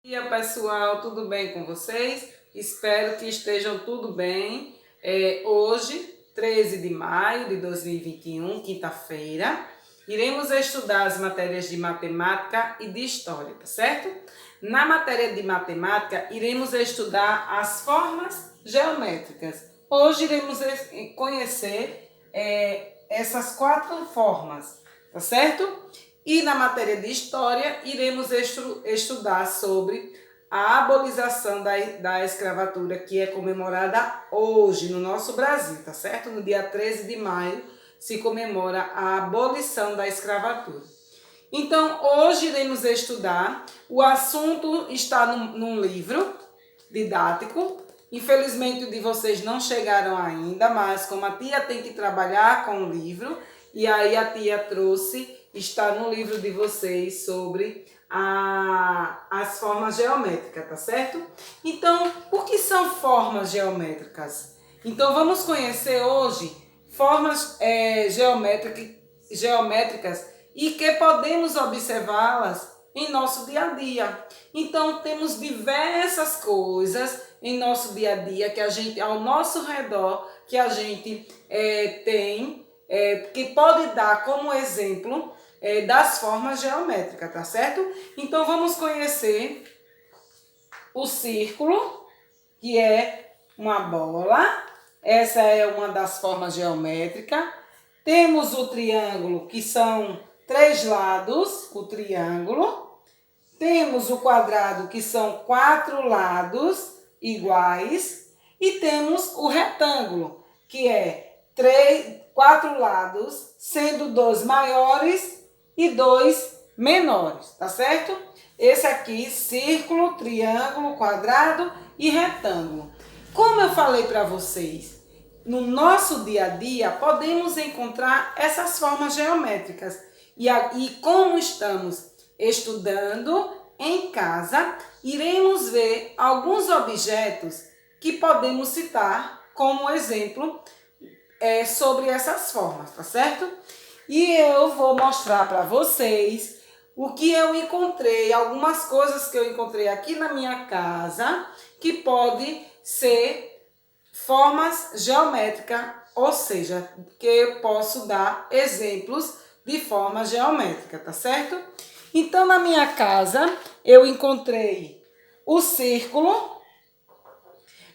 Bom dia, pessoal, tudo bem com vocês? Espero que estejam tudo bem. Hoje, 13 de maio de 2021, quinta-feira, iremos estudar as matérias de matemática e de história, tá certo? Na matéria de matemática, iremos estudar as formas geométricas. Hoje iremos conhecer essas 4 formas, tá certo? E na matéria de história, iremos estudar sobre a abolição da escravatura, que é comemorada hoje no nosso Brasil, tá certo? No dia 13 de maio se comemora a abolição da escravatura. Então, hoje iremos estudar, o assunto está num livro didático. Infelizmente, o de vocês não chegaram ainda, mas como a tia tem que trabalhar com o livro, e aí a tia trouxe, está no livro de vocês sobre as formas geométricas, tá certo? Então, o que são formas geométricas? Então, vamos conhecer hoje formas geométricas e que podemos observá-las em nosso dia a dia. Então, temos diversas coisas em nosso dia a dia que a gente, ao nosso redor, que a gente tem, que pode dar como exemplo das formas geométricas, tá certo? Então, vamos conhecer o círculo, que é uma bola. Essa é uma das formas geométricas. Temos o triângulo, que são 3 lados, o triângulo. Temos o quadrado, que são 4 lados iguais. E temos o retângulo, que é 4 lados, sendo 2 maiores e 2 menores, tá certo? Esse aqui, círculo, triângulo, quadrado e retângulo. Como eu falei para vocês, no nosso dia a dia podemos encontrar essas formas geométricas. E como estamos estudando em casa, iremos ver alguns objetos que podemos citar como exemplo sobre essas formas, tá certo? E eu vou mostrar para vocês o que eu encontrei, algumas coisas que eu encontrei aqui na minha casa que pode ser formas geométricas, ou seja, que eu posso dar exemplos de forma geométrica, tá certo? Então, na minha casa, eu encontrei o círculo.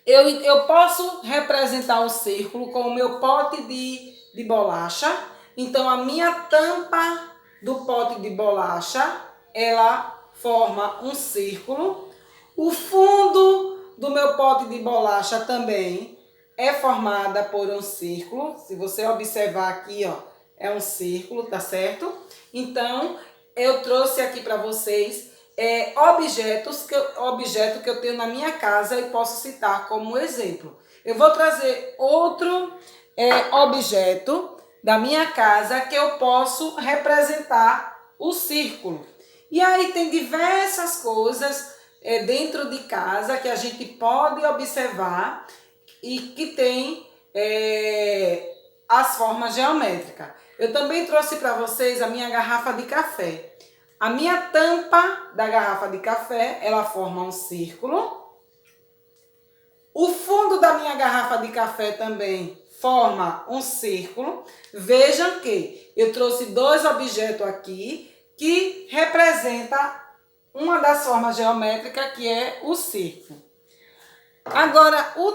Eu posso representar o círculo com o meu pote de bolacha. Então, a minha tampa do pote de bolacha, ela forma um círculo. O fundo do meu pote de bolacha também é formada por um círculo. Se você observar aqui, ó, é um círculo, tá certo? Então, eu trouxe aqui para vocês objeto que eu tenho na minha casa e posso citar como exemplo. Eu vou trazer outro objeto da minha casa que eu posso representar o círculo. E aí tem diversas coisas dentro de casa que a gente pode observar e que tem as formas geométricas. Eu também trouxe para vocês a minha garrafa de café. A minha tampa da garrafa de café, ela forma um círculo. O fundo da minha garrafa de café também forma um círculo. Vejam que eu trouxe 2 objetos aqui que representam uma das formas geométricas, que é o círculo. Agora, o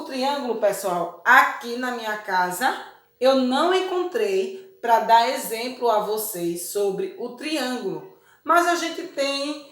triângulo, pessoal, aqui na minha casa, eu não encontrei para dar exemplo a vocês sobre o triângulo. Mas a gente tem,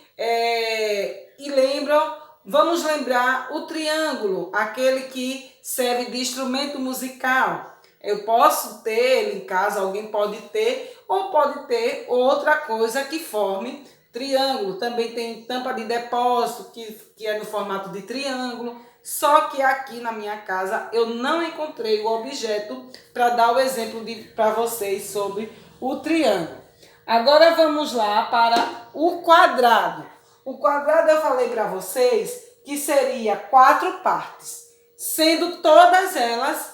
vamos lembrar o triângulo, aquele que serve de instrumento musical. Eu posso ter ele em casa, alguém pode ter, ou pode ter outra coisa que forme triângulo. Também tem tampa de depósito, que é no formato de triângulo. Só que aqui na minha casa eu não encontrei o objeto para dar o exemplo para vocês sobre o triângulo. Agora vamos lá para o quadrado. O quadrado eu falei para vocês que seria 4 partes, sendo todas elas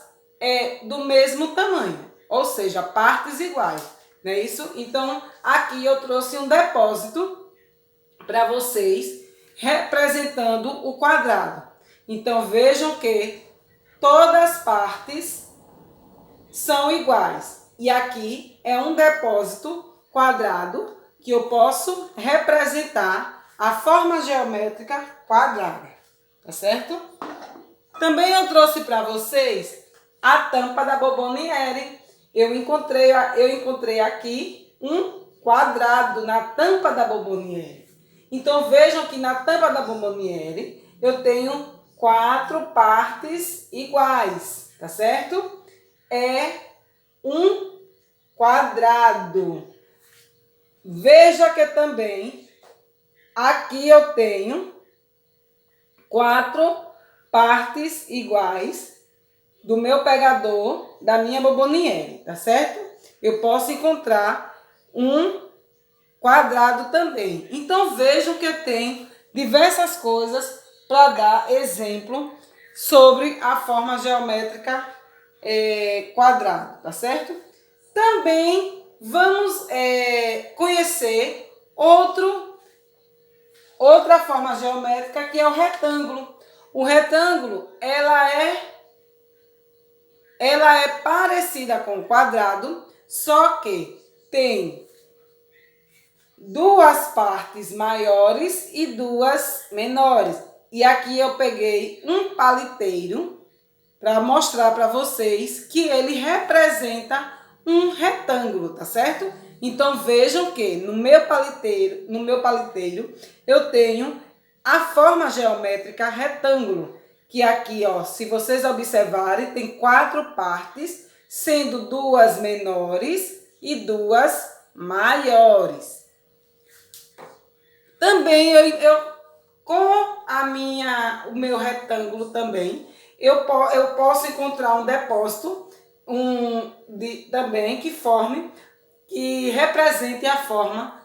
do mesmo tamanho, ou seja, partes iguais, não é isso? Então, aqui eu trouxe um depósito para vocês, representando o quadrado. Então, vejam que todas as partes são iguais. E aqui é um depósito quadrado que eu posso representar a forma geométrica quadrada, tá certo? Também eu trouxe para vocês a tampa da bomboniere. Eu encontrei aqui um quadrado na tampa da bomboniere. Então vejam que na tampa da bomboniere eu tenho 4 partes iguais, tá certo? É um quadrado. Veja que também aqui eu tenho 4 partes iguais do meu pegador, da minha bomboniere, tá certo? Eu posso encontrar um quadrado também. Então vejam que eu tenho diversas coisas para dar exemplo sobre a forma geométrica quadrado, tá certo? Também vamos conhecer outra forma geométrica, que é o retângulo. O retângulo, ela é parecida com o quadrado, só que tem 2 partes maiores e 2 menores. E aqui eu peguei um paliteiro para mostrar para vocês que ele representa um retângulo, tá certo? Então vejam que no meu paliteiro eu tenho a forma geométrica retângulo, que aqui, ó, se vocês observarem, tem 4 partes, sendo 2 menores e 2 maiores. Também com o meu retângulo também, eu posso encontrar um depósito também que represente a forma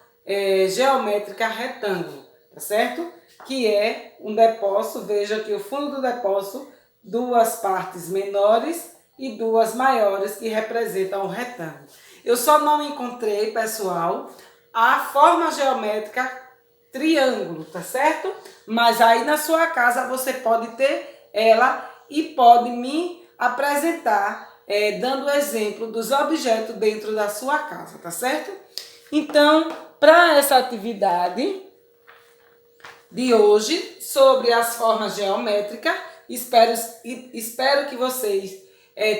geométrica retângulo, tá certo? Que é um depósito, veja que o fundo do depósito, 2 partes menores e 2 maiores que representam o retângulo. Eu só não encontrei, pessoal, a forma geométrica triângulo, tá certo? Mas aí na sua casa você pode ter ela e pode me apresentar dando exemplo dos objetos dentro da sua casa, tá certo? Então, para essa atividade de hoje sobre as formas geométricas, espero que vocês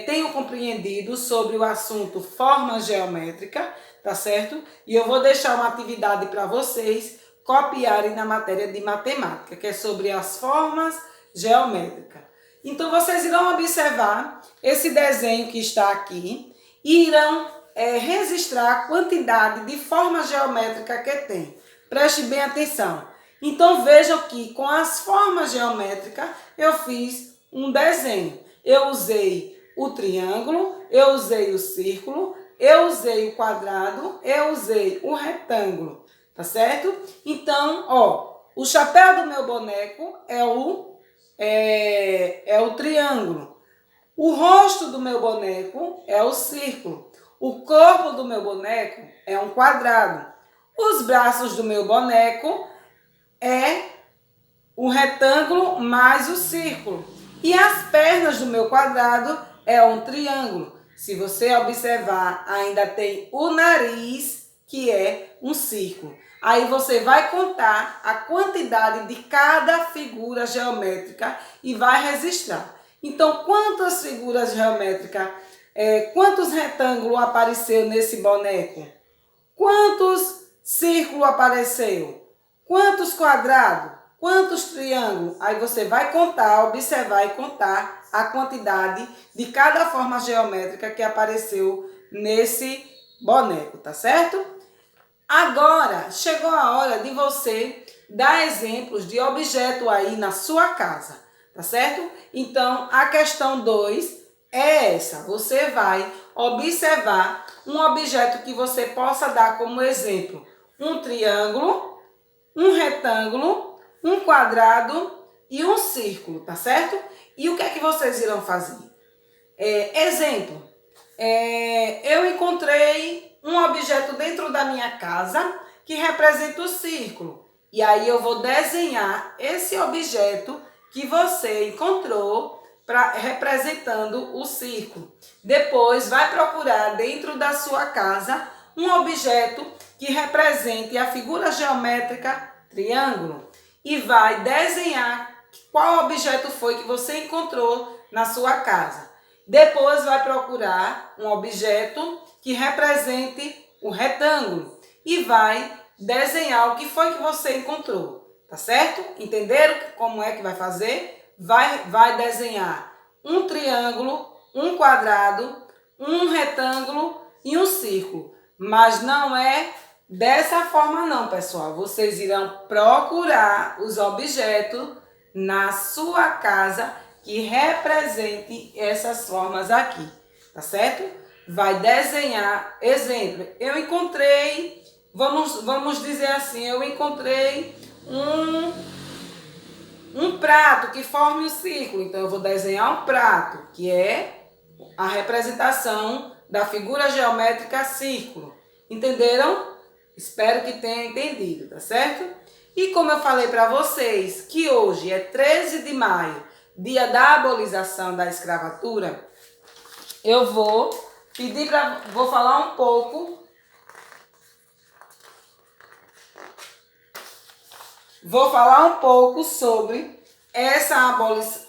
tenham compreendido sobre o assunto forma geométrica, tá certo? E eu vou deixar uma atividade para vocês copiarem na matéria de matemática, que é sobre as formas geométricas. Então, vocês irão observar esse desenho que está aqui e irão registrar a quantidade de formas geométricas que tem. Preste bem atenção. Então, vejam que com as formas geométricas eu fiz um desenho. Eu usei o triângulo, eu usei o círculo, eu usei o quadrado, eu usei o retângulo, tá certo? Então, ó, o chapéu do meu boneco é o triângulo. O rosto do meu boneco é o círculo. O corpo do meu boneco é um quadrado. Os braços do meu boneco é o retângulo mais o círculo. E as pernas do meu quadrado é um triângulo. Se você observar, ainda tem o nariz, que é um círculo. Aí você vai contar a quantidade de cada figura geométrica e vai registrar. Então, quantas figuras geométricas, quantos retângulos apareceu nesse boneco? Quantos círculos apareceu? Quantos quadrados? Quantos triângulos? Aí você vai contar, observar e contar a quantidade de cada forma geométrica que apareceu nesse boneco, tá certo? Agora, chegou a hora de você dar exemplos de objeto aí na sua casa, tá certo? Então, a questão 2 é essa. Você vai observar um objeto que você possa dar como exemplo um triângulo, um retângulo, um quadrado e um círculo, tá certo? E o que é que vocês irão fazer? Exemplo, eu encontrei um objeto dentro da minha casa que representa o círculo. E aí eu vou desenhar esse objeto que você encontrou representando o círculo. Depois vai procurar dentro da sua casa um objeto que represente a figura geométrica triângulo e vai desenhar qual objeto foi que você encontrou na sua casa. Depois vai procurar um objeto que represente o retângulo e vai desenhar o que foi que você encontrou, tá certo? Entenderam como é que vai fazer? Vai desenhar um triângulo, um quadrado, um retângulo e um círculo. Mas não é dessa forma não, pessoal. Vocês irão procurar os objetos na sua casa que represente essas formas aqui, tá certo? Vai desenhar, exemplo, eu encontrei, vamos dizer assim, eu encontrei um prato que forme um círculo, então eu vou desenhar um prato, que é a representação da figura geométrica círculo. Entenderam? Espero que tenham entendido, tá certo? E como eu falei para vocês que hoje é 13 de maio, dia da abolição da escravatura, eu vou falar um pouco. Vou falar um pouco sobre essa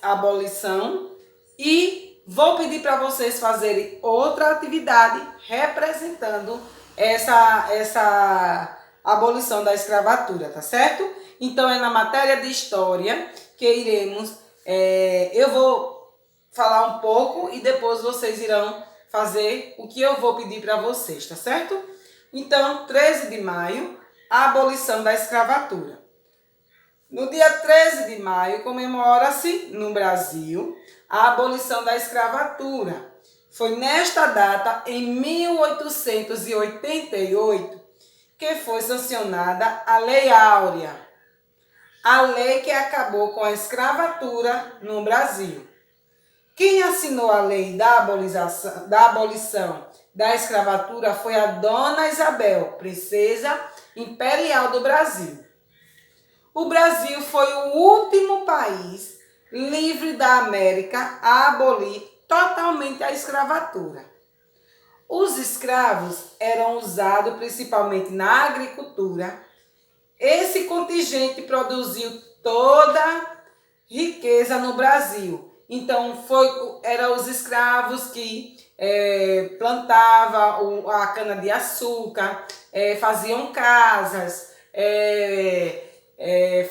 abolição e vou pedir para vocês fazerem outra atividade representando essa abolição da escravatura, tá certo? Então é na matéria de história que iremos, eu vou falar um pouco e depois vocês irão fazer o que eu vou pedir para vocês, tá certo? Então, 13 de maio, a abolição da escravatura. No dia 13 de maio, comemora-se no Brasil a abolição da escravatura. Foi nesta data, em 1888, que foi sancionada a Lei Áurea, a lei que acabou com a escravatura no Brasil. Quem assinou a lei da abolição da escravatura foi a Dona Isabel, princesa imperial do Brasil. O Brasil foi o último país livre da América a abolir totalmente a escravatura. Os escravos eram usados principalmente na agricultura. Esse contingente produziu toda a riqueza no Brasil. Então, eram os escravos que plantavam a cana-de-açúcar, faziam casas,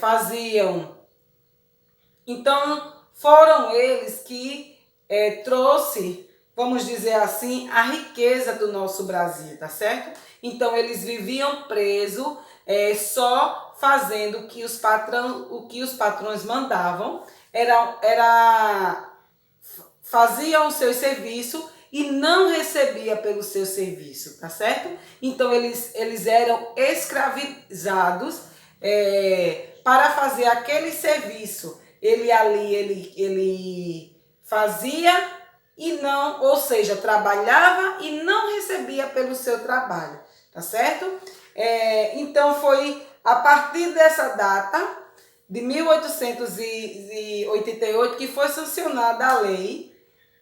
faziam. Então, foram eles que trouxe, vamos dizer assim, a riqueza do nosso Brasil, tá certo? Então, eles viviam presos, só fazendo o que os patrões mandavam, faziam o seu serviço e não recebia pelo seu serviço, tá certo? Então, eles eram escravizados para fazer aquele serviço. Ele fazia e não, ou seja, trabalhava e não recebia pelo seu trabalho, tá certo? Então foi a partir dessa data, de 1888, que foi sancionada a lei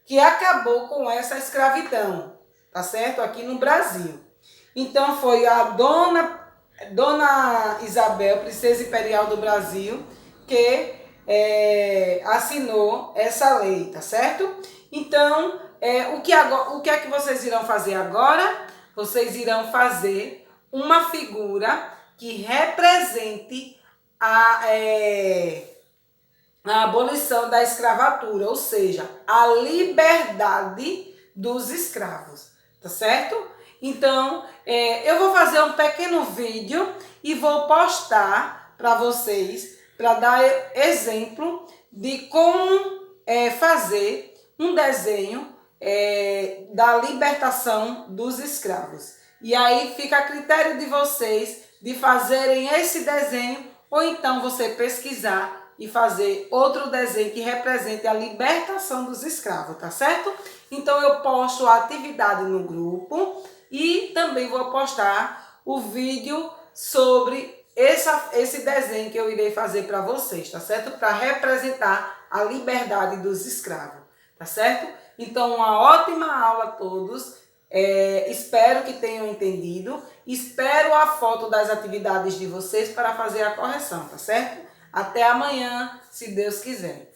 que acabou com essa escravidão, tá certo? Aqui no Brasil. Então foi a Dona Isabel, princesa imperial do Brasil, que assinou essa lei, tá certo? Então, o que é que vocês irão fazer agora? Vocês irão fazer uma figura que represente a abolição da escravatura, ou seja, a liberdade dos escravos, tá certo? Então, eu vou fazer um pequeno vídeo e vou postar para vocês, para dar exemplo de como fazer um desenho da libertação dos escravos. E aí fica a critério de vocês de fazerem esse desenho ou então você pesquisar e fazer outro desenho que represente a libertação dos escravos, tá certo? Então eu posto a atividade no grupo e também vou postar o vídeo sobre esse desenho que eu irei fazer para vocês, tá certo? Para representar a liberdade dos escravos, tá certo? Então, uma ótima aula a todos. Espero que tenham entendido. Espero a foto das atividades de vocês para fazer a correção, tá certo? Até amanhã, se Deus quiser.